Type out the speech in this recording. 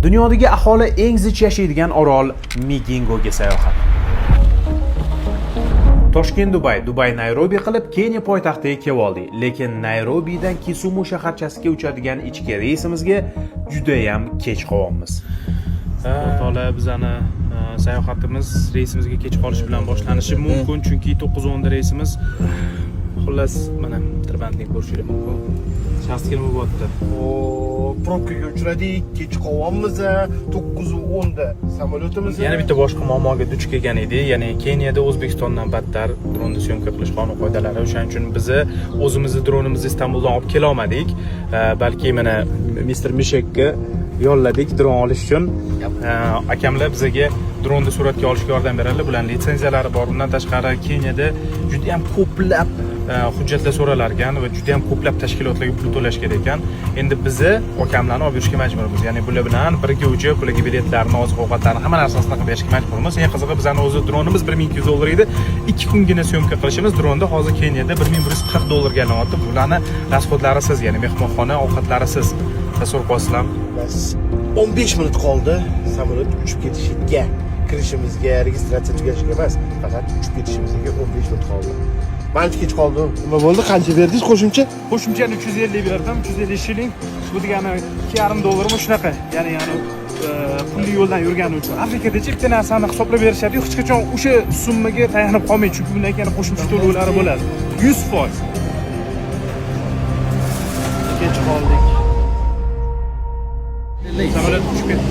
Dunyodagi aholi eng zich yashaydigan orol Migingoga sayohat. Toshkent Dubay Nayrobi qilib Keniya poytaxtiga kelib oldik. Lekin Nayrobidan Kisumu shaharchasiga uchadigan ichki reysimizga juda ham kech qolyapmiz. To'la bizani sayohatimiz reysimizga kech qolish bilan boshlanishi mumkin, chunki 9:10 da reysimiz. Xullas, mana tirbandlik bo'lishi mumkin. Shaxsga nima bo'lyapti? Probkaga uchradik, kech qolyapmiz. 9:10 da samolyotimiz. Yana bitta boshqa muammoga duch kelgan edik. Ya'ni Keniyada O'zbekistondan battar dronda syomka qilish qonun qoidalari. O'shaning uchun biz o'zimizni dronimizni Istanbuldan olib kela olmadik. Balki mana Mr. Mishekga yolladik dron olish uchun. Akamlar bizga dronda suratga olishga yordam beradilar. Bularning litsenziyalari bor. Bundan tashqari Keniyada juda ham ko'plab hujjatlar so'ralar ekan va juda ham ko'plab tashkilotlarga pul to'lash kerak ekan. Endi bizni akamlarni olib yurishga majburmiz. Ya'ni bular bilan birga o'chi pulga biletlarni, oziq-ovqatlarni, hamma narsasini qilib berishga majburmiz. Eng qizig'i bizning o'zi dronimiz $1200 edi. 2 kungina syomka qilishimiz dronda hozir Keniyada $1140 ga aylanayapti. Bularni rasxodlarisiz, ya'ni mehmonxona ovqatlarisiz. Tasavvur qilasizlar. Bas 15 minut qoldi samolyot uchib ketishiga. Kirishimizga, registratsiya tugashiga emas, faqat uchib ketishimizga 15 minut qoldi. Balki kech qoldi. Nima bo'ldi? Qancha berdingiz qo'shimcha? Qo'shimchani 350 berdim, 350 shilling. Bu degani $2.5 shunaqa. Ya'ni pulli yo'ldan yurgani uchun. Afrikada bitta narsani hisoblab berishadi, hech qachon o'sha summaga tayanib qolmaydi, chunki bundan keyin qo'shimcha to'lovlari bo'ladi. 100%. Kech qoldik. Samolyot uchib ketdi.